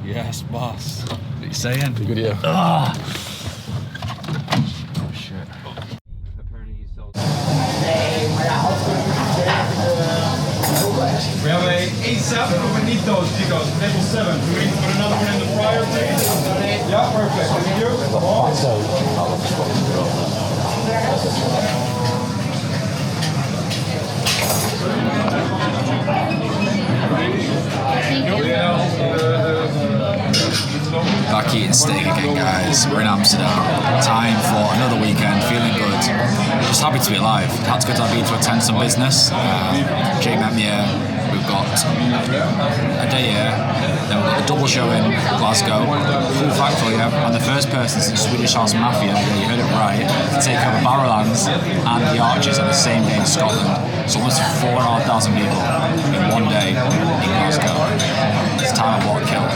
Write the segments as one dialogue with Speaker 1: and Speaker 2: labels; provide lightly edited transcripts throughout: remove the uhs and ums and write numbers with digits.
Speaker 1: Yes, boss. What are you saying?
Speaker 2: Good video.
Speaker 1: Oh, shit.
Speaker 3: We have a A7, but we need those because table 7. Do we need to put another one in the fryer, please? Yeah, perfect. Thank you.
Speaker 1: Back eating steak again, guys. We're in Amsterdam. Time for another weekend. Feeling good. Just happy to be alive. Had to go to Ibiza to attend some business. Jake met me here. We've got a day here. Then we've got a double show in Glasgow. Cool fact for you. I'm the first person since Swedish House Mafia, yeah, you heard it right, to take over Barrowlands and the Arches on the same day in Scotland. So almost 4,500 people in one day in Glasgow. It's time of what kill.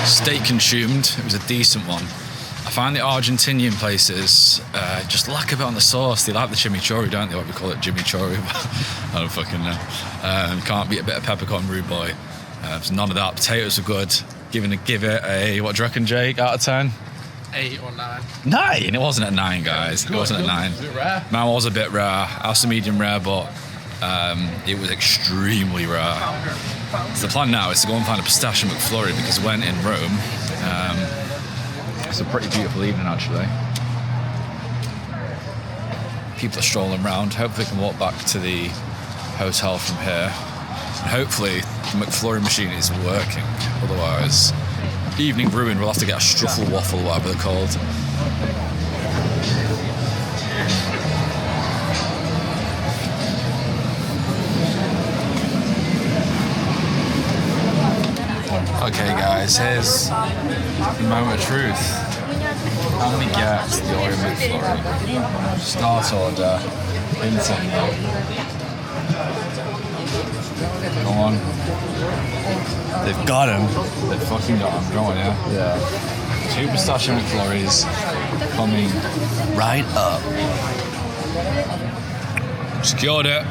Speaker 1: Steak consumed. It was a decent one. I find the Argentinian places just lack a bit on the sauce. They like the chimichurri, don't they? What we call it, chimichurri. I don't fucking know. Can't beat a bit of peppercorn rude boy. So none of that. Potatoes are good. Give it a, what do you reckon, Jake, out of 10?
Speaker 4: 8 or 9.
Speaker 1: 9? It wasn't a 9, guys. It wasn't a 9.
Speaker 4: Was it rare?
Speaker 1: Mine was a bit rare. I was a medium rare, but it was extremely rare. So the plan now is to go and find a pistachio McFlurry because we went in Rome. It's a pretty beautiful evening, actually. People are strolling around. Hopefully we can walk back to the hotel from here. And hopefully the McFlurry machine is working. Otherwise, evening ruined. We'll have to get a struffle waffle, whatever they're called. Okay guys, here's the moment of truth. How many gets the Oreo McFlurry? Start order, Hinton. Go on. They've got him. They've fucking got him. Go on, yeah?
Speaker 2: Yeah.
Speaker 1: 2 pistachio McFlurries coming right up. Secured it.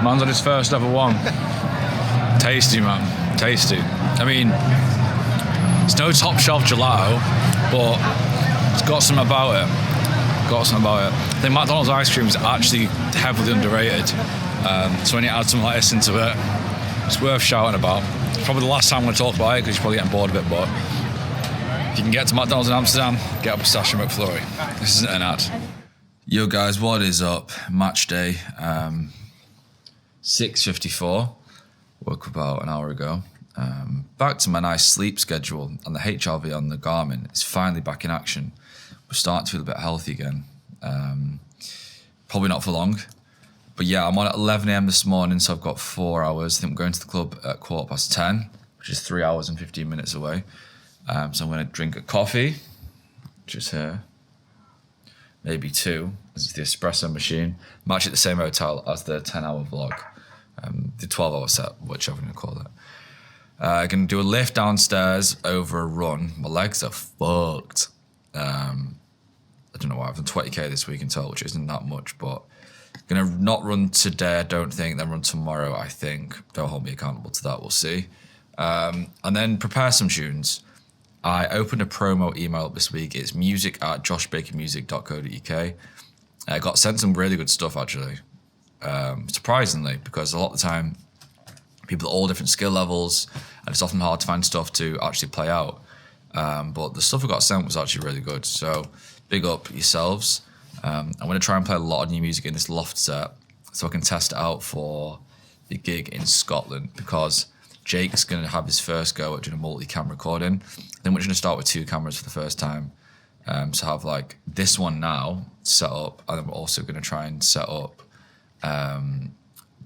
Speaker 1: Man's on his first ever one. Tasty, man. Tasty. I mean, it's no top shelf gelato, but it's got something about it. I think McDonald's ice cream is actually heavily underrated. So when you add something like this into it, it's worth shouting about. It's probably the last time I'm going to talk about it because you're probably getting bored of it, but if you can get to McDonald's in Amsterdam, get a pistachio McFlurry. This isn't an ad. Yo guys, what is up? Match day, 6:54. Woke up about an hour ago. Back to my nice sleep schedule, and the HRV on the Garmin is finally back in action. We're starting to feel a bit healthy again. Probably not for long. But yeah, I'm on at 11 a.m. this morning, so I've got 4 hours. I think I'm going to the club at 10:15, which is 3 hours and 15 minutes away. So I'm going to drink a coffee, which is here. Maybe 2. This is the espresso machine. I'm actually at the same hotel as the 10-hour vlog. The 12-hour set, whichever I'm going to call it. I'm going to do a lift downstairs over a run. My legs are fucked. I don't know why. I've done 20k this week in total, which isn't that much, but I'm going to not run today, I don't think, then run tomorrow, I think. Don't hold me accountable to that, we'll see. And then prepare some tunes. I opened a promo email up this week. It's music@joshbakermusic.co.uk. I got sent some really good stuff, actually. Surprisingly, because a lot of the time people at all different skill levels and it's often hard to find stuff to actually play out, but the stuff I got sent was actually really good, so big up yourselves. I'm going to try and play a lot of new music in this loft set so I can test it out for the gig in Scotland, because Jake's going to have his first go at doing a multi-cam recording. Then we're going to start with 2 cameras for the first time, so have like this one now set up, and then we're also going to try and set up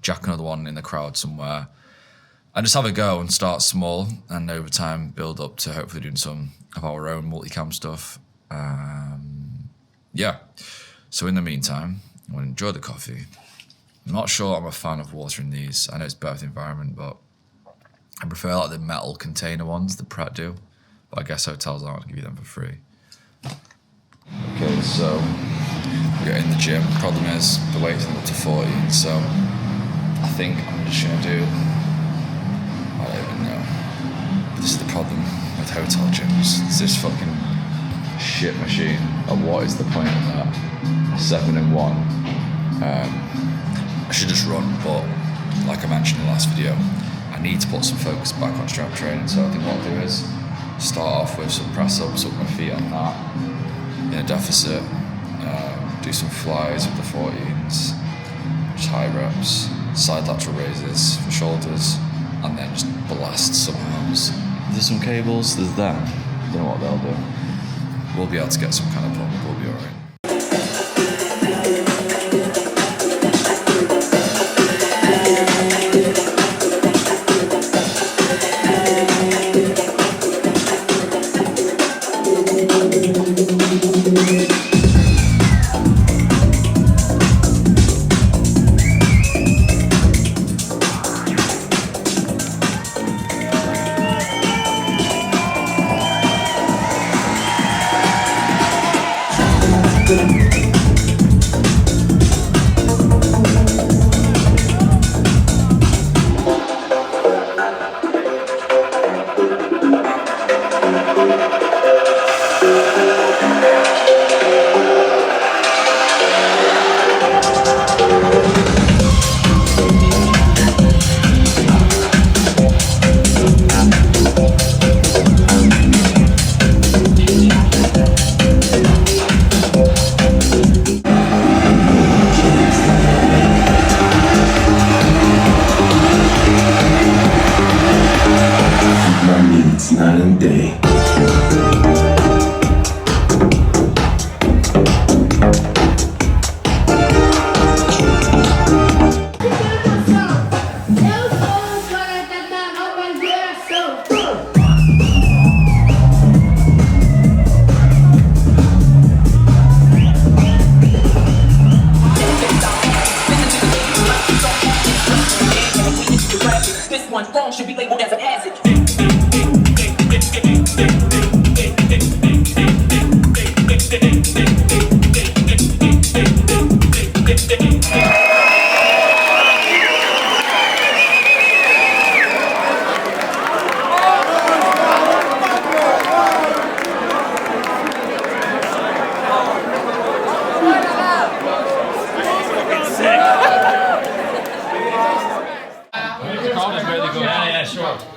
Speaker 1: jack another one in the crowd somewhere, and just have a go and start small, and over time build up to hopefully doing some of our own multicam stuff. Yeah, so in the meantime, I'm going to enjoy the coffee. I'm not sure I'm a fan of watering these. I know it's better for the environment, but I prefer like the metal container ones that Pret do, but I guess hotels aren't going to give you them for free. Okay, so we're in the gym. Problem is the weight's up to 40, so I think I'm just gonna do, I don't even know. This is the problem with hotel gyms. It's this fucking shit machine. And what is the point of that? 7 in 1. I should just run, but like I mentioned in the last video, I need to put some focus back on strength training. So I think what I'll do is start off with some press ups, up my feet on that in a deficit. Do some flies with the 14s, just high reps, side lateral raises for shoulders, and then just blast some arms. There's some cables, there's them. Don't know what they'll do. We'll be able to get some kind of pump, we'll be alright.
Speaker 2: Should be labeled as an acid.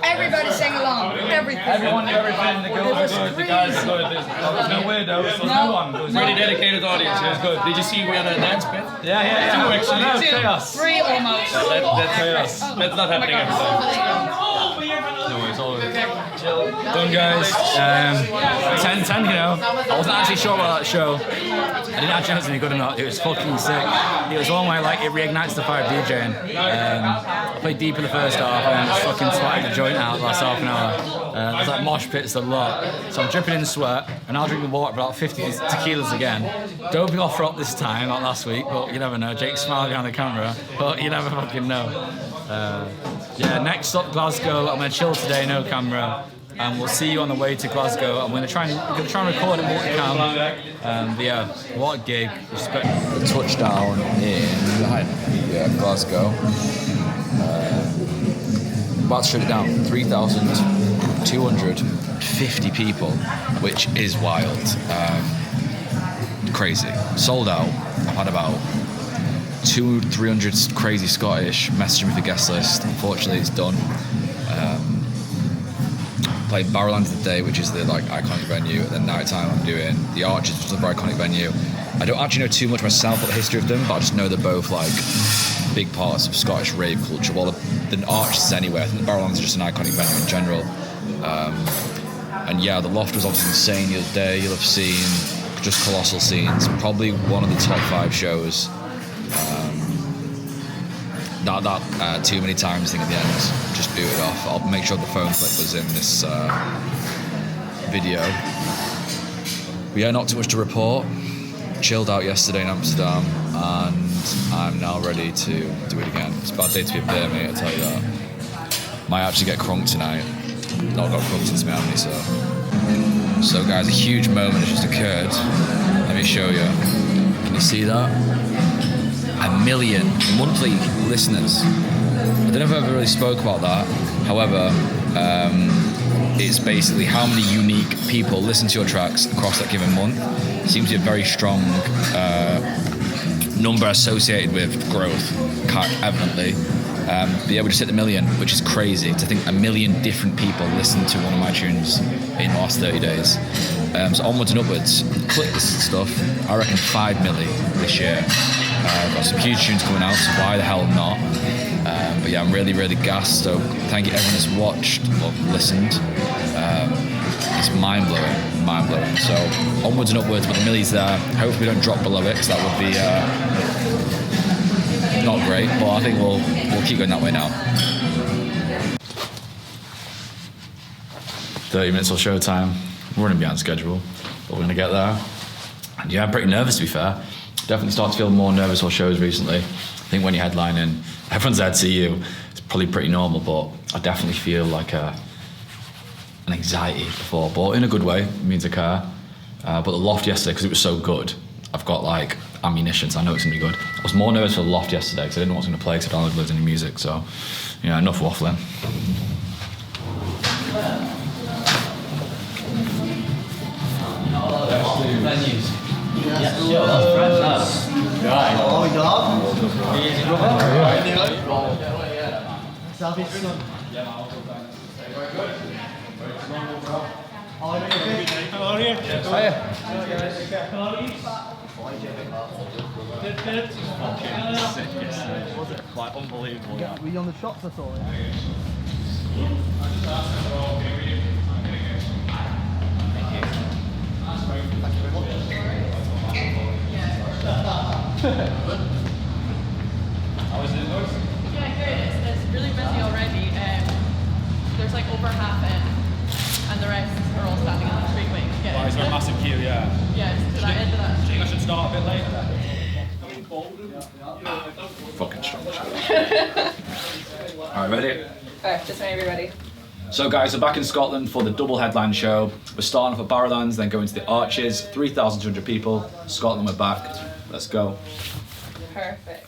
Speaker 4: Everybody sing along. Everything.
Speaker 3: Everyone knew everything. The girls were good. The guys were good. There's no weirdos. There's no one. It was a really dedicated audience. It was good. Did you see we had a dance bit? Yeah. Two actually. No, chaos.
Speaker 4: 3 almost.
Speaker 3: That's chaos. That's not happening every time. No, it's all done, guys. 10, you know. I wasn't actually sure about that show. I didn't actually know it was any good or not. It was fucking sick. It was one where like it reignites the fire of DJing. I played deep in the first half and just fucking swatted the joint out the last half an hour. There's like mosh pits a lot. So I'm dripping in sweat and I'll drink the water about 50 tequilas again. Don't be off rock this time, like last week, but you never know. Jake's smiling behind the camera, but you never fucking know. Yeah, next up Glasgow. I'm gonna chill today, no camera. And we'll see you on the way to Glasgow. I'm gonna try and record it multicam. But yeah, what a gig! Respect. The touchdown in Glasgow. About to shut it down. 3,250 people, which is wild. Crazy. Sold out. I've had about 200-300 crazy Scottish messaging me for guest list. Unfortunately, it's done. Played Barrowlands today, which is the like iconic venue. And then night time I'm doing the Arches, which is a very iconic venue. I don't actually know too much myself about the history of them, but I just know they're both like big parts of Scottish rave culture. Well, the Arches anyway. I think the Barrowlands is just an iconic venue in general. And yeah, the Loft was obviously insane the other day. You'll have seen just colossal scenes. Probably one of the top 5 shows. That too many times thing at the end just booted off. I'll make sure the phone clip was in this video. But yeah, not too much to report. Chilled out yesterday in Amsterdam and I'm now ready to do it again. It's a bad day to be a beer, mate, I'll tell you that. Might actually get crunk tonight. Not got crunk since Miami, so. So guys, a huge moment has just occurred. Let me show you. Can you see that?
Speaker 1: 1 million monthly listeners. I don't know if I've ever really spoke about that. However, it's basically how many unique people listen to your tracks across that given month. It seems to be a very strong number associated with growth, evidently. But yeah, we just hit the 1 million, which is crazy to think 1 million different people listened to one of my tunes in the last 30 days. So onwards and upwards, click this stuff. I reckon 5 million this year. I've got some huge tunes coming out, so why the hell not? But yeah, I'm really, really gassed. So thank you everyone that's watched or listened. It's mind-blowing. So onwards and upwards, but the millie's there. Hopefully we don't drop below it, because that would be not great. But I think we'll keep going that way now. 30 minutes till showtime. We're running behind schedule, but we're gonna get there. And yeah, I'm pretty nervous, to be fair. Definitely start to feel more nervous for shows recently. I think when you're headlining, everyone's there to see you. It's probably pretty normal, but I definitely feel like an anxiety before, but in a good way. It means I care. But the Loft yesterday, because it was so good, I've got like ammunition, so I know it's gonna be good. I was more nervous for the Loft yesterday because I didn't know what I was gonna play, because I don't loads of any music. So, yeah, enough waffling.
Speaker 5: Like unbelievable. Were you on the shots at all?
Speaker 6: Yeah, good. It's really busy already. There's like over half in, and the rest are all standing on the street waiting to get in.
Speaker 3: Is there a massive queue? Yeah.
Speaker 6: Yeah, it's to that end of that.
Speaker 3: Do you think I should start a bit later then?
Speaker 1: Fucking strong show. Alright, ready?
Speaker 6: Alright, just whenever you're ready.
Speaker 1: So guys, we're back in Scotland for the double headline show. We're starting off at Barrowlands, then going to the Arches, 3,200 people. Scotland, we're back. Let's go.
Speaker 6: Perfect.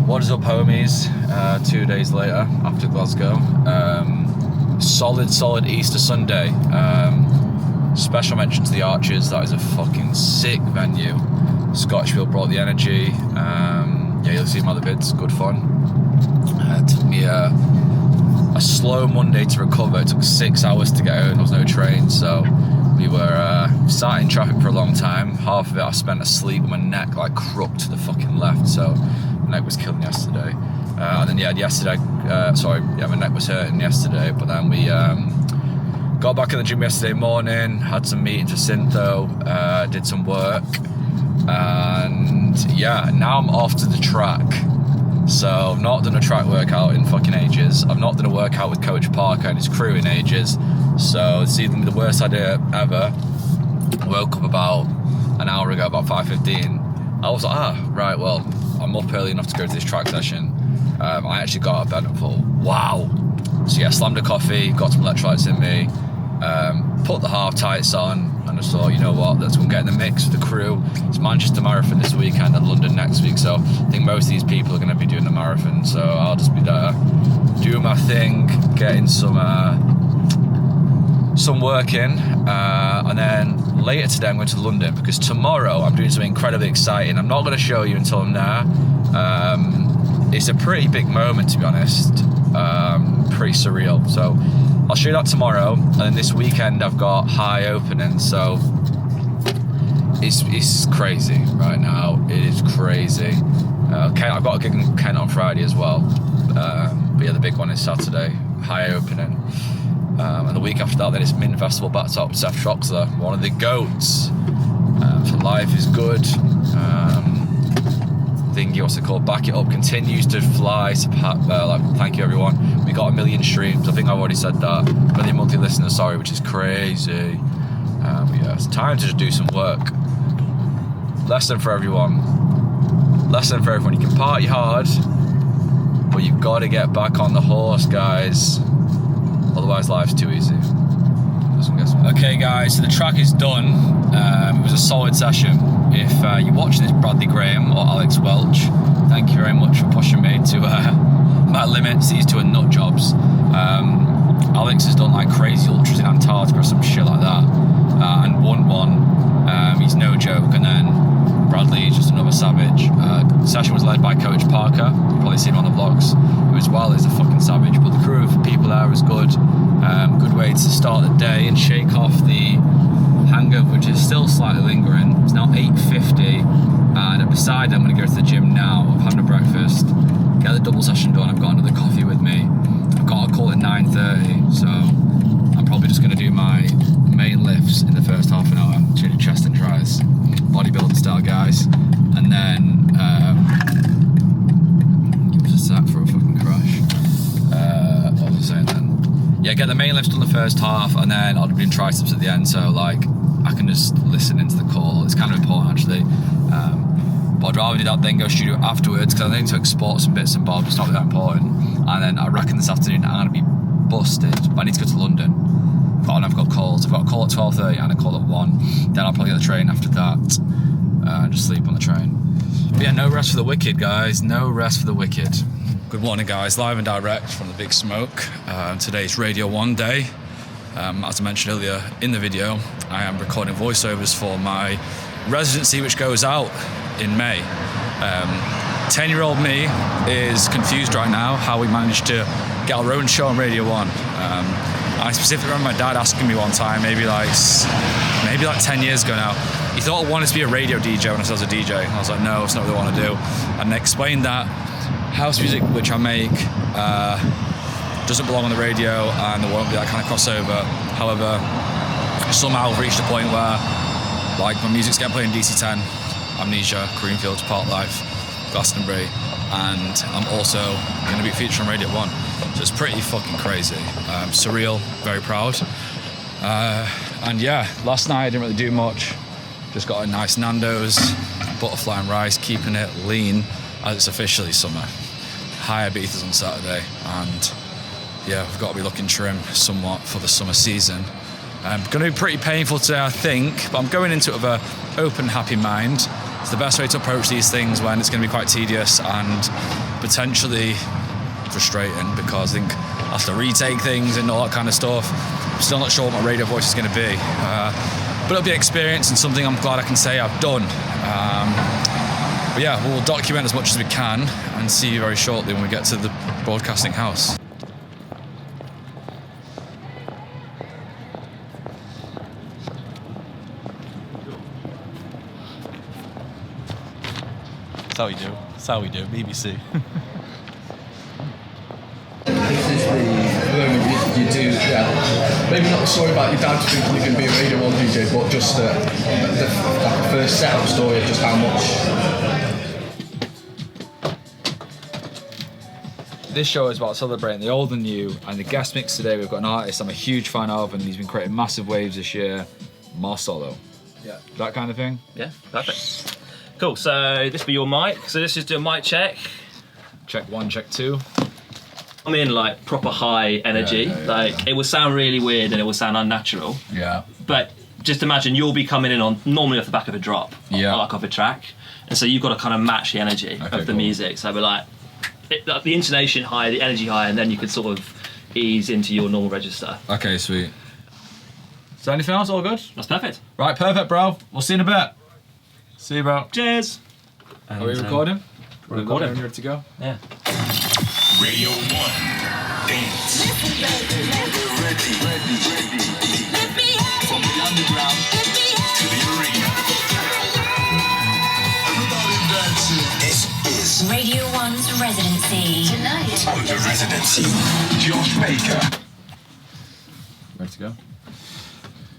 Speaker 1: What is up, homies? 2 days later, after Glasgow. Solid Easter Sunday. Special mention to the Archers. That is a fucking sick venue. Scotchfield brought the energy. Yeah, you'll see my other vids. Good fun. It took me a slow Monday to recover. It took 6 hours to get home. There was no train, so we were sat in traffic for a long time. Half of it I spent asleep with my neck like crooked to the fucking left, so my neck was killing yesterday. And then my neck was hurting yesterday, but then we got back in the gym yesterday morning, had some meetings with Syntho, did some work, and yeah, now I'm off to the track. So I've not done a track workout in fucking ages. I've not done a workout with Coach Parker and his crew in ages. So it's even the worst idea ever. I woke up about an hour ago, about 5:15. I was like, right, well, I'm up early enough to go to this track session. I actually got out of bed and thought, wow. So yeah, slammed a coffee, got some electrolytes in me, put the half tights on, and I thought, you know what, let's go and get in the mix with the crew. It's Manchester Marathon this weekend and London next week, so I think most of these people are going to be doing the marathon, so I'll just be there, doing my thing, getting some work in, and then later today I'm going to London, because tomorrow I'm doing something incredibly exciting. I'm not going to show you until I'm there. It's a pretty big moment, to be honest, pretty surreal, so I'll show you that tomorrow. And then this weekend I've got high opening, so it's crazy right now. It is crazy. I've got a gig in Kent on Friday as well, but yeah, the big one is Saturday, high opening. And the week after that, then it's Mint Festival backed-up Seth Troxler, one of the GOATs. So life is good. Thingy, what's it called? Back It Up continues to fly. Thank you, everyone. We got 1 million streams. I think I've already said that. 1 million monthly listeners, sorry, which is crazy. But yeah, it's time to just do some work. Lesson for everyone. You can party hard, but you've got to get back on the horse, guys. Otherwise, life's too easy. Okay, guys, so the track is done. It was a solid session. If you're watching this, Bradley Graham or Alex Welch, thank you very much for pushing me to my limits. These two are nut jobs. Alex has done like crazy ultras in Antarctica or some shit like that, and won one. He's no joke. And then Bradley is just another savage. The session was led by Coach Parker. You've probably seen him on the vlogs. Who as well is a fucking savage. But the crew of people there was good. Good way to start the day and shake off the hangover, which is still slightly lingering. It's now 8:50, and beside I'm going to go to the gym now. I'm having a breakfast, get the double session done. I've got another coffee with me. I've got a call at 9:30, so I'm probably just going to do my main lifts in the first half an hour. Chin, chest and tries, bodybuilding style, guys, and then give us a sec for a fucking crash. What was I saying then? Yeah, get the main lifts done the first half, and then I'll be doing triceps at the end, so like I can just listen into the call. It's kind of important actually, but I'd rather do that then go studio afterwards, because I need to export some bits and bobs. It's not that important. And then I reckon this afternoon I'm gonna be busted, but I need to go to London. I've got calls. I've got a call at 12:30 and a call at 1. Then I'll probably get the train after that and just sleep on the train. But yeah, no rest for the wicked, guys. No rest for the wicked. Good morning, guys. Live and direct from the Big Smoke. Today's Radio 1 day. As I mentioned earlier in the video, I am recording voiceovers for my residency, which goes out in May. 10-year-old me is confused right now how we managed to get our own show on Radio 1. I specifically remember my dad asking me one time, maybe like 10 years ago now, he thought I wanted to be a radio DJ when I was a DJ. And I was like, no, it's not what I want to do. And I explained that house music which I make doesn't belong on the radio, and there won't be that kind of crossover. However, somehow I've reached a point where like my music's getting played in DC10, Amnesia, Greenfield, Park Life, Glastonbury, and I'm also going to be featured on Radio 1. So it's pretty fucking crazy. Surreal, very proud. And yeah, last night I didn't really do much. Just got a nice Nando's, butterfly and rice, keeping it lean as it's officially summer. High Ibiza on Saturday, and yeah, we've got to be looking trim somewhat for the summer season. Going to be pretty painful today, I think, but I'm going into it with an open, happy mind. It's the best way to approach these things when it's going to be quite tedious and potentially frustrating because I think I have to retake things and all that kind of stuff. I'm still not sure what my radio voice is going to be. But it'll be an experience and something I'm glad I can say I've done. But yeah, we'll document as much as we can and see you very shortly when we get to the broadcasting house.
Speaker 5: That's how we do. That's how we do. BBC.
Speaker 7: This is the moment you do, maybe not the story about your dad thinking you can be a Radio 1 DJ, but just the first setup story of just how much.
Speaker 1: This show is about celebrating the old and new, and the guest mix today we've got an artist I'm a huge fan of, and he's been creating massive waves this year, Marcelo.
Speaker 7: Yeah.
Speaker 1: That kind of thing?
Speaker 8: Yeah, perfect. Cool, so this will be your mic. So this is do a mic check.
Speaker 1: Check 1, check 2.
Speaker 8: I'm in like proper high energy. Like it will sound really weird and it will sound unnatural.
Speaker 1: Yeah.
Speaker 8: But just imagine you'll be coming in on normally off the back of a drop, like off a track, and so you've got to kind of match the energy of the music. So we're like the intonation high, the energy high, and then you can sort of ease into your normal register.
Speaker 1: Okay, sweet. So anything else? All good?
Speaker 8: That's perfect.
Speaker 1: Right, perfect, bro. We'll see you in a bit. See you, bro.
Speaker 8: Cheers.
Speaker 1: Are we recording?
Speaker 8: We're recording.
Speaker 1: Ready to go?
Speaker 8: Yeah.
Speaker 9: Radio 1. Dance. From the underground to the arena. Everybody dancing. This is
Speaker 10: Radio 1's residency. Tonight.
Speaker 9: on the residency. Josh Baker.
Speaker 1: Ready to go?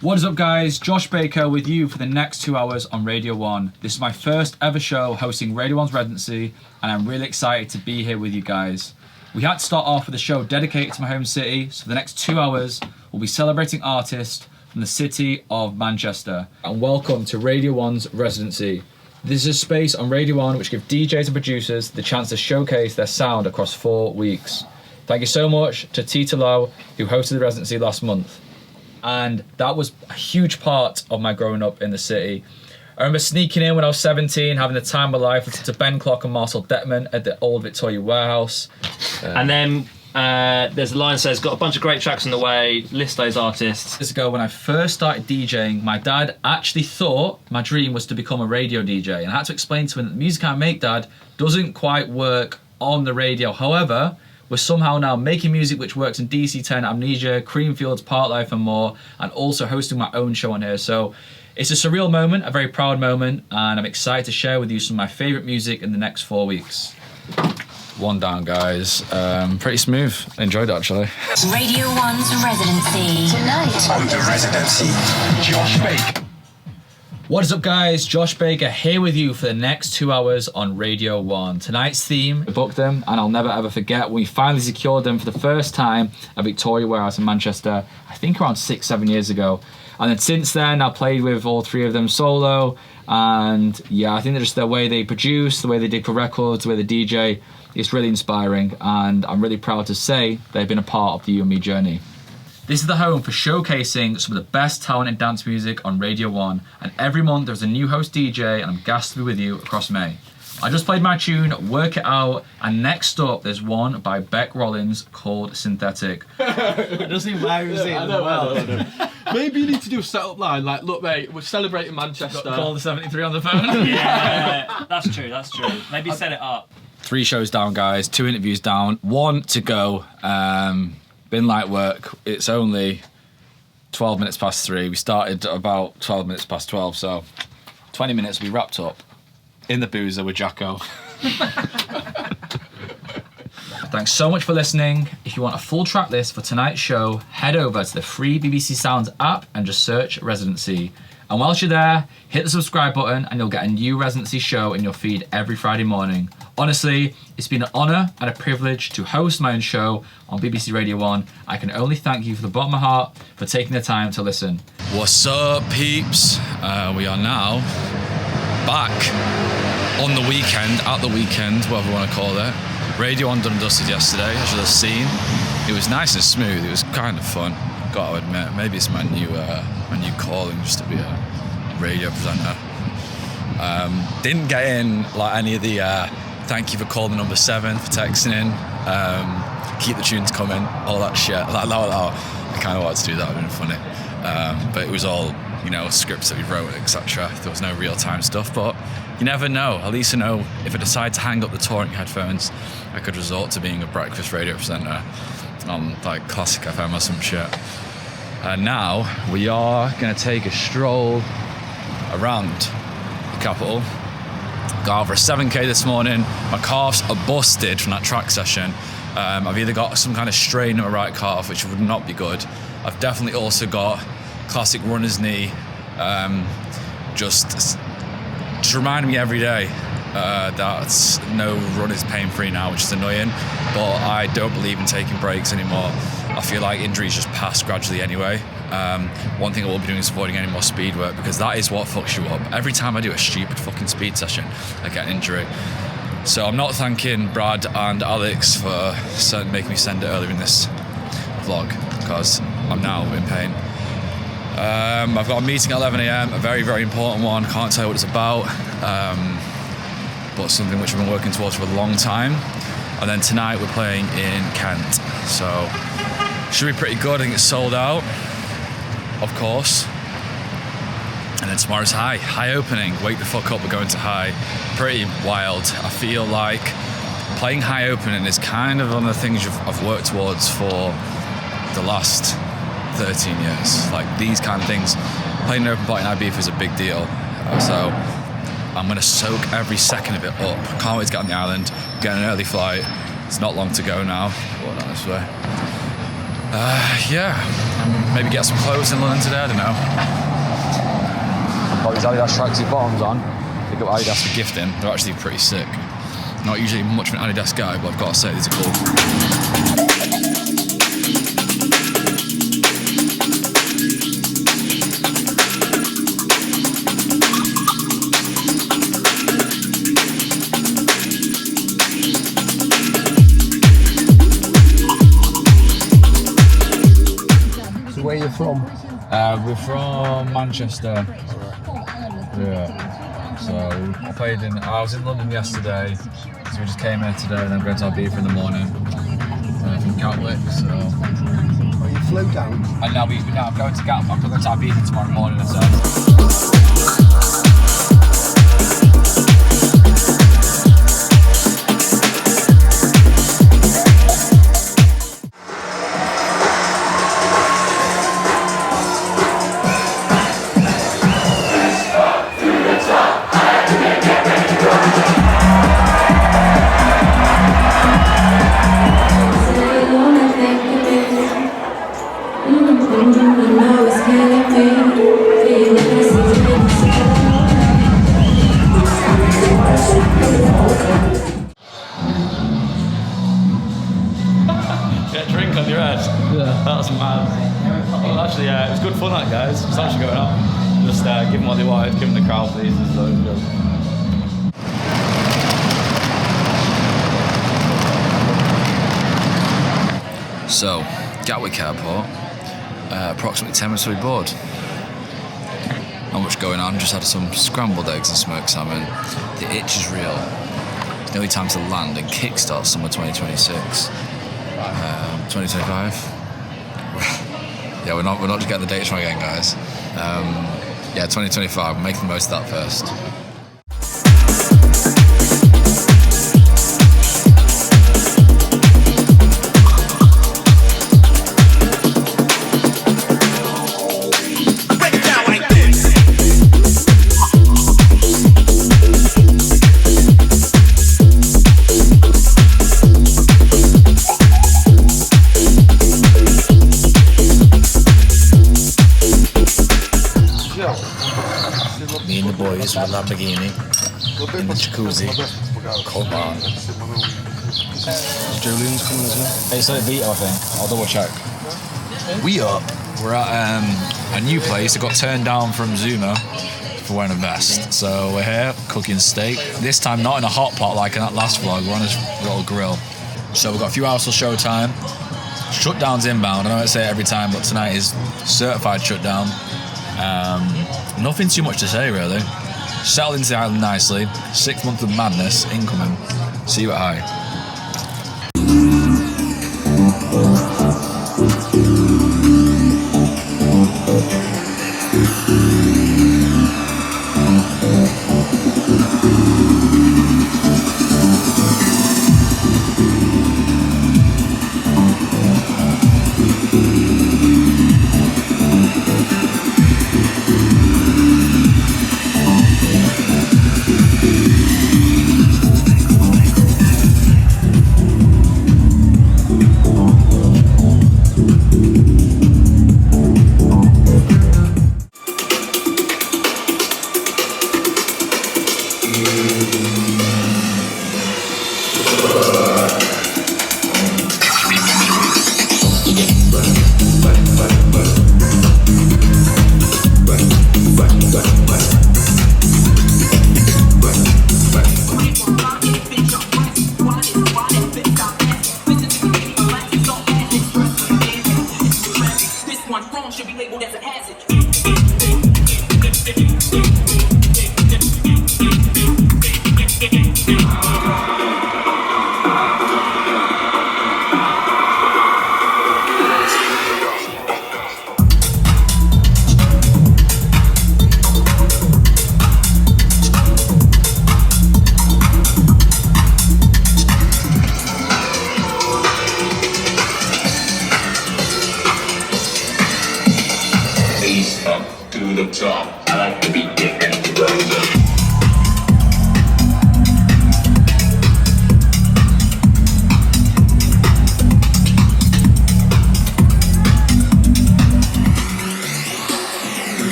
Speaker 1: What is up, guys? Josh Baker with you for the next 2 hours on Radio 1. This is my first ever show hosting Radio 1's residency, and I'm really excited to be here with you guys. We had to start off with a show dedicated to my home city, so for the next 2 hours, we'll be celebrating artists from the city of Manchester. And welcome to Radio 1's residency. This is a space on Radio 1 which gives DJs and producers the chance to showcase their sound across 4 weeks. Thank you so much to Tita Lowe, who hosted the residency last month. And that was a huge part of my growing up in the city. I remember sneaking in when I was 17, having the time of my life, listening to Ben Clark and Marcel Detman at the old Victoria Warehouse.
Speaker 8: And then there's a line that says, got a bunch of great tracks on the way, list those artists.
Speaker 1: Years ago, when I first started DJing, my dad actually thought my dream was to become a radio DJ. And I had to explain to him that the music I make, Dad, doesn't quite work on the radio. However, we're somehow now making music which works in DC10, Amnesia, Creamfields, Parklife and more, and also hosting my own show on here. So it's a surreal moment, a very proud moment, and I'm excited to share with you some of my favourite music in the next 4 weeks. One down, guys. Pretty smooth. Enjoyed it, actually.
Speaker 10: Radio 1's residency. Tonight.
Speaker 9: on the residency. Josh Baker.
Speaker 1: What is up, guys? Josh Baker here with you for the next 2 hours on Radio 1. Tonight's theme, we booked them, and I'll never ever forget when we finally secured them for the first time at Victoria Warehouse in Manchester, I think around 6-7 years ago. And then since then, I played with all 3 of them solo, and yeah, I think just the way they produce, the way they dig for records, the way they DJ, it's really inspiring, and I'm really proud to say they've been a part of the You and Me journey. This is the home for showcasing some of the best talent in dance music on Radio 1, and every month there's a new host DJ, and I'm gassed to be with you across May. I just played my tune, Work It Out, and next up there's one by Beck Rollins called Synthetic.
Speaker 5: It doesn't even matter who's in as well. Maybe you need to do a setup line like, look mate, we're celebrating Manchester.
Speaker 1: Call the 73 on the phone.
Speaker 8: Yeah, that's true. Maybe set it up.
Speaker 1: 3 shows down, guys, 2 interviews down, 1 to go. Been light work. It's only 12 minutes past 3. We started about 12 minutes past 12, so 20 minutes we wrapped up in the boozer with Jacko. Thanks so much for listening. If you want a full track list for tonight's show, head over to the free BBC Sounds app and just search Residency. And whilst you're there, hit the subscribe button and you'll get a new Residency show in your feed every Friday morning. Honestly, it's been an honour and a privilege to host my own show on BBC Radio 1. I can only thank you from the bottom of my heart for taking the time to listen. What's up, peeps? We are now back on the weekend, at the weekend, whatever you want to call it. Radio 1 done and dusted yesterday, as you'll have seen. It was nice and smooth, it was kind of fun, gotta admit. Maybe it's my new calling, just to be a radio presenter. Didn't get in like any of the Thank you for calling number 7, for texting in. Keep the tunes coming, all that shit. I kind of wanted to do that, it would have been funny. But it was all, scripts that we wrote, etc. There was no real-time stuff, but you never know. At least I know if I decide to hang up the touring headphones, I could resort to being a breakfast radio presenter on like Classic FM or some shit. And now we are going to take a stroll around the capital. Got out for a 7k this morning. My calves are busted from that track session. I've either got some kind of strain in my right calf, which would not be good. I've definitely also got classic runner's knee. Just remind me every day that no run is pain-free now, which is annoying. But I don't believe in taking breaks anymore. I feel like injuries just pass gradually anyway. One thing I will be doing is avoiding any more speed work, because that is what fucks you up. Every time I do a stupid fucking speed session, I get an injury. So I'm not thanking Brad and Alex for making me send it earlier in this vlog, because I'm now in pain. I've got a meeting at 11 a.m, a very, very important one. Can't tell you what it's about, but something which I've been working towards for a long time. And then tonight we're playing in Kent, so should be pretty good. I think it's sold out, of course. And then tomorrow's High opening. Wake the fuck up, we're going to High. Pretty wild. I feel like playing High opening is kind of one of the things I've worked towards for the last 13 years. Like these kind of things. Playing an open party in Ibiza is a big deal. So I'm going to soak every second of it up. Can't wait to get on the island, get an early flight. It's not long to go now. Well, not this way. Maybe get some clothes in London today, I don't know. Got these Adidas tracksuit bottoms on. Pick up Adidas for gifting. They're actually pretty sick. Not usually much of an Adidas guy, but I've got to say these are cool.
Speaker 7: So where are you from?
Speaker 1: We're from Manchester. Yeah. So I was in London yesterday, so we just came here today, and then going to Ibiza in the morning. From Gatwick, so.
Speaker 7: Oh, you flew down?
Speaker 1: And now I'm going to Gatwick. I'm going to Ibiza tomorrow morning.
Speaker 3: Get a drink on your head. Yeah. That's mad. Well, actually, it was good fun, that, guys. It's actually going on. Just give them what they wanted, give them the crowd pleasers, so it was good.
Speaker 1: So, Gatwick Airport, approximately 10 minutes to be board. Not much going on, just had some scrambled eggs and smoked salmon. The itch is real. It's nearly time to land and kickstart summer 2026. 2025. Yeah, we're not just getting the dates wrong again, guys. 2025, we're making the most of that first. Me and the boys with a Lamborghini in the jacuzzi. Cold bar.
Speaker 7: Julian's coming as well.
Speaker 1: It's like Vito, I think. I'll double check. We're at a new place. It got turned down from Zuma for wearing a vest. So we're here cooking steak. This time not in a hot pot like in that last vlog. We're on a little grill. So we've got a few hours till showtime. Shutdown's inbound. I know I say it every time, but tonight is certified shutdown. Nothing too much to say really. Settled into the island nicely. 6 months of madness incoming. See you at high.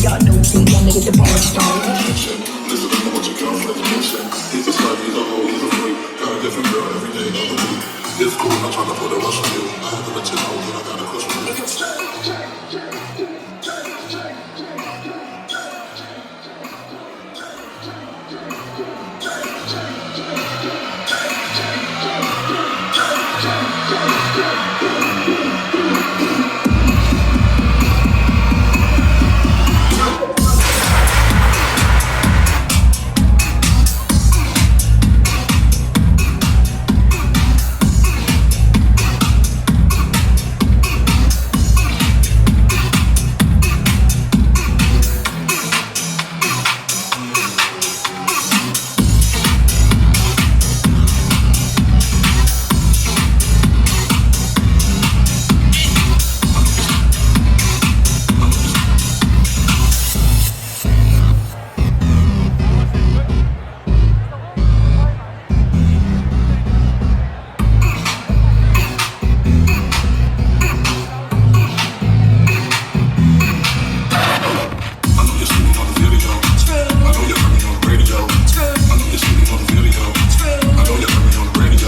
Speaker 2: Y'all know, see, y'all niggas the party started.